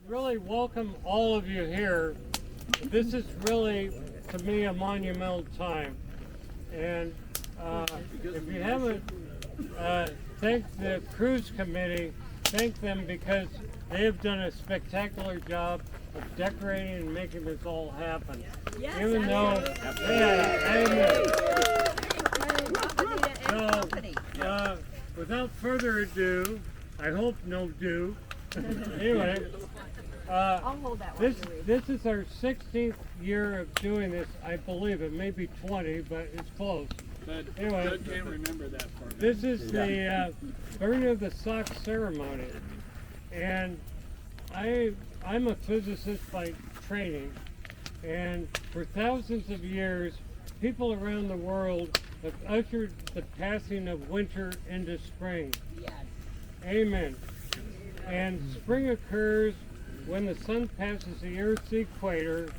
really welcome all of you here. This is really, to me, a monumental time. And if you haven't thanked the cruise committee, thank them because they have done a spectacular job of decorating and making this all happen. Yes, Even though, so, without further ado, I hope no do. Anyway, this is our 16th year of doing this. I believe it may be 20, but it's close. Anyway, Doug can't remember that part. this is the burning of the sock ceremony, and I'm a physicist by training, and for thousands of years, people around the world have ushered the passing of winter into spring. Yes. Amen. And spring occurs when the sun passes the Earth's equator,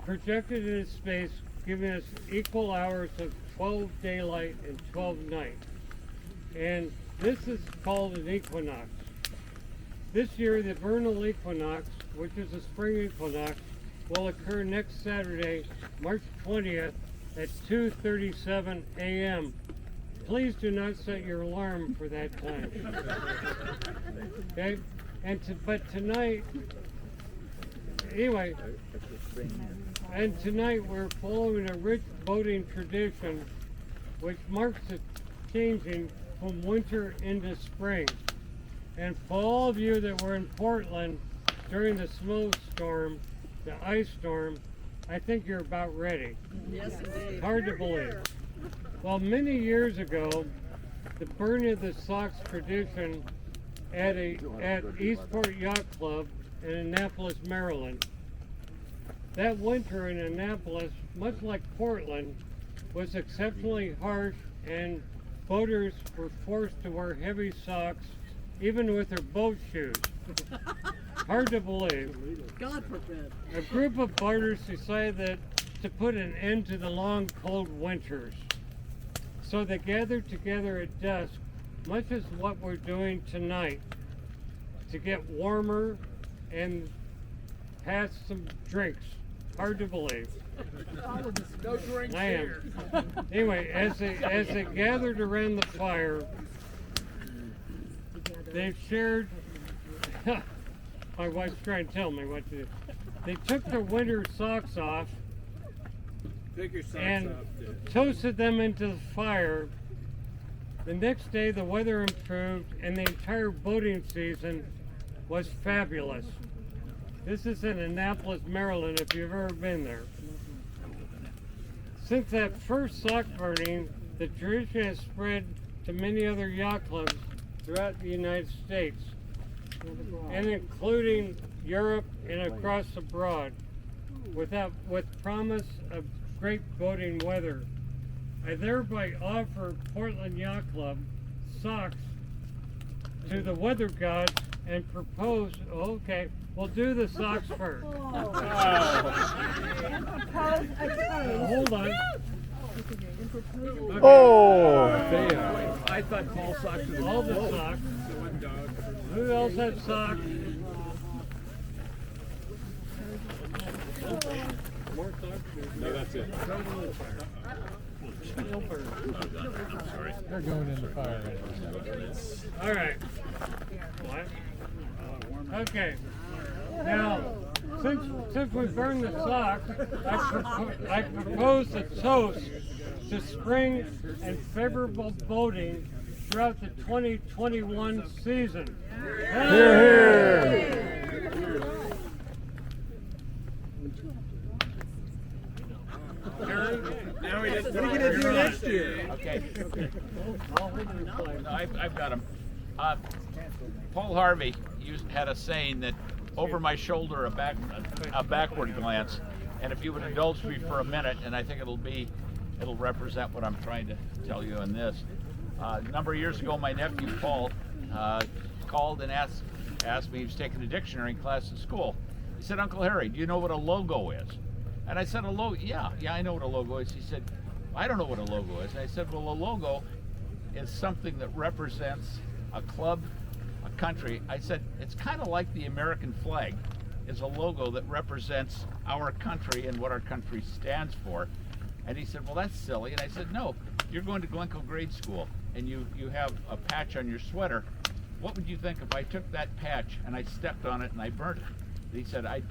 projected into space, giving us equal hours of 12 daylight and 12 night. And this is called an equinox. This year, the vernal equinox, which is a spring equinox, will occur next Saturday, March 20th at 2:37 a.m. Please do not set your alarm for that time. Okay? But tonight, anyway, and tonight we're following a rich boating tradition which marks the changing from winter into spring. And for all of you that were in Portland during the snowstorm, the ice storm, I think you're about ready. Yes, indeed. Hard to believe. Well, many years ago, the burning of the socks tradition at Eastport Yacht Club in Annapolis, Maryland. That winter in Annapolis, much like Portland, was exceptionally harsh, and boaters were forced to wear heavy socks, even with their boat shoes. Hard to believe. God forbid. A group of boaters decided to put an end to the long, cold winters. So they gathered together at dusk, much as what we're doing tonight, to get warmer and pass some drinks. Hard to believe. No drinks I here. am. Anyway, as they gathered around the fire, they shared. My wife's trying to tell me what to do. They took their winter socks off Take your socks and off, dude. toasted them into the fire. The next day, the weather improved, and the entire boating season was fabulous. This is in Annapolis, Maryland, if you've ever been there. Since that first sock burning, the tradition has spread to many other yacht clubs throughout the United States, and including Europe and across abroad, with promise of great boating weather. I thereby offer Portland Yacht Club socks to the weather gods and propose, okay, we'll do the socks first. Hold on. Okay. Oh! I thought Paul socks was All the socks. one dog. Who else has socks? More socks? No, that's it. They're going in the fire anyway. All right. What? Okay. Now, since we burned the socks, I propose a toast to spring and favorable boating throughout the 2021 season. Here! Now we just what are you gonna do next year? Okay, I'll hold the flag. I've got them. Paul Harvey had a saying that over my shoulder, a backward glance. And if you would indulge me for a minute, and I think it'll represent what I'm trying to tell you in this. A number of years ago, my nephew Paul called and asked me, he was taking a dictionary class in school. He said, "Uncle Harry, do you know what a logo is?" And I said, "A logo? Yeah, I know what a logo is." He said, "I don't know what a logo is." And I said, "Well, a logo is something that represents a club, a country, I said, it's kind of like the American flag is a logo that represents our country and what our country stands for. And he said, well, that's silly. And I said, no, you're going to Glencoe grade school and you have a patch on your sweater. What would you think if I took that patch and I stepped on it and I burnt it? And he said, I'd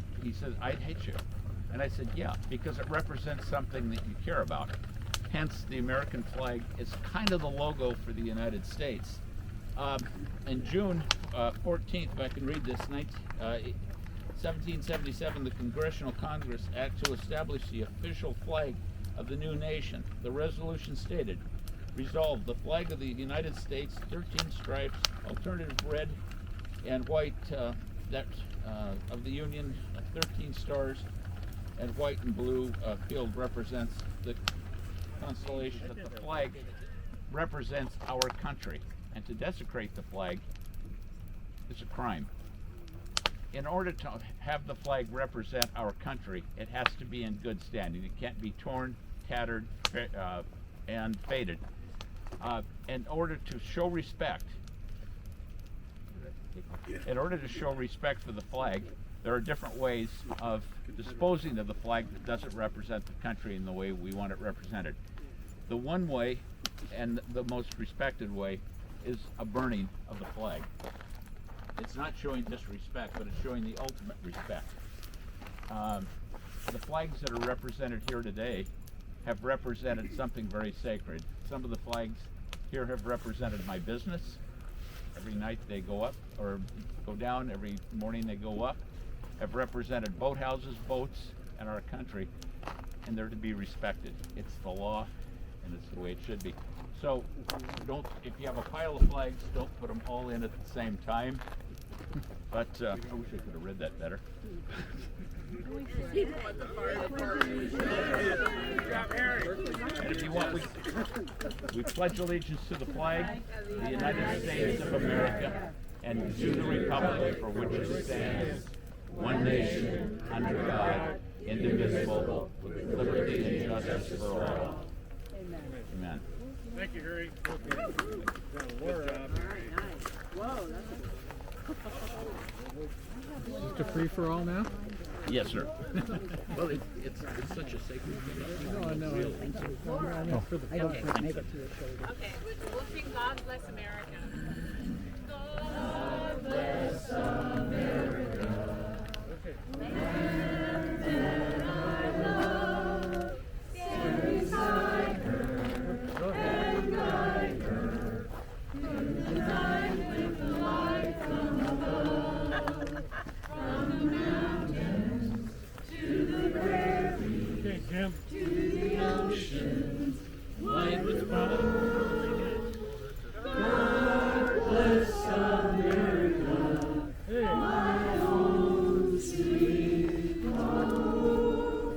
hate you. And I said, yeah, because it represents something that you care about. Hence, the American flag is kind of the logo for the United States. In June 14th, if I can read this, 1777, the Congressional Congress acted to establish the official flag of the new nation. The resolution stated, resolved, the flag of the United States, 13 stripes, alternative red and white, of the Union, 13 stars, and white and blue field represents the constellation. That the flag represents our country, and to desecrate the flag is a crime. In order to have the flag represent our country, it has to be in good standing. It can't be torn, tattered, and faded. In order to show respect, for the flag, there are different ways of disposing of the flag that doesn't represent the country in the way we want it represented. The one way, and the most respected way, is a burning of the flag. It's not showing disrespect, but it's showing the ultimate respect. The flags that are represented here today have represented something very sacred. Some of the flags here have represented my business. Every night they go up or go down, every morning they go up. Have represented boathouses, boats, and our country, and they're to be respected. It's the law, and it's the way it should be. So, if you have a pile of flags, don't put them all in at the same time. But I wish I could have read that better. And if you want, we pledge allegiance to the flag, the United States of America, and to the republic for which it stands, one nation, under God, indivisible, with liberty and justice for all. Amen. Thank you, Harry. Good job. Whoa, that's Just a free-for-all now? Yes, sir. Well, it's such a sacred thing. No, I know. I know for the I don't think make it to your shoulder. Okay, we'll sing God Bless America. God bless America. Land that I love, stand beside her and guide her through the night with the light from above, from the mountains to the prairie, Okay, Jim. to the oceans, white with gold. God bless America, Hey. my own sweet home.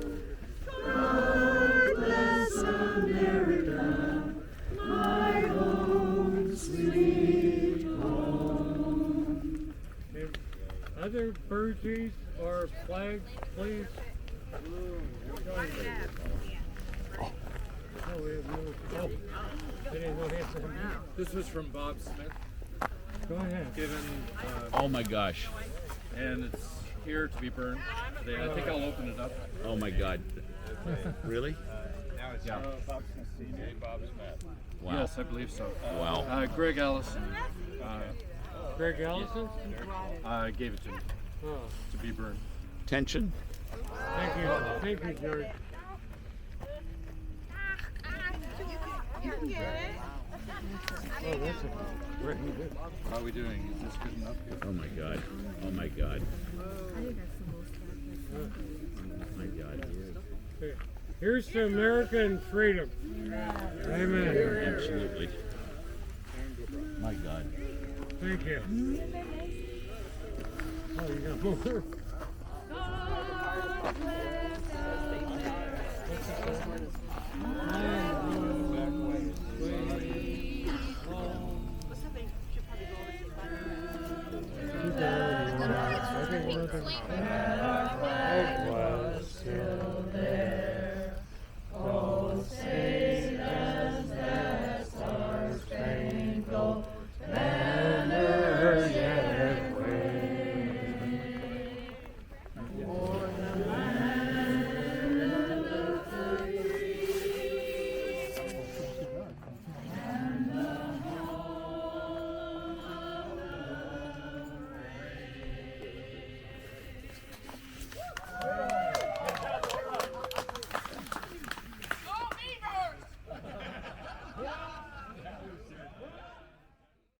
God bless America, my own sweet home. Okay. Other burgees or flags, please. Oh, we have no. Oh, they didn't go ahead. This was from Bob Smith, Go ahead. given, Oh my gosh. and it's here to be burned. I think I'll open it up. Oh my God. Really? Yeah. Bob Smith. Wow. Yes, I believe so. Wow. Greg Allison Greg Allison? gave it to me Oh, to be burned. Tension. thank you. Thank you, George. Oh, that's a great good. How are we doing? Is this good enough? Oh my God. Oh my God. Oh my God. Okay. Here's to American freedom. Amen. Absolutely. My God. Thank you. Oh, you got more? Explain. Oh, wow.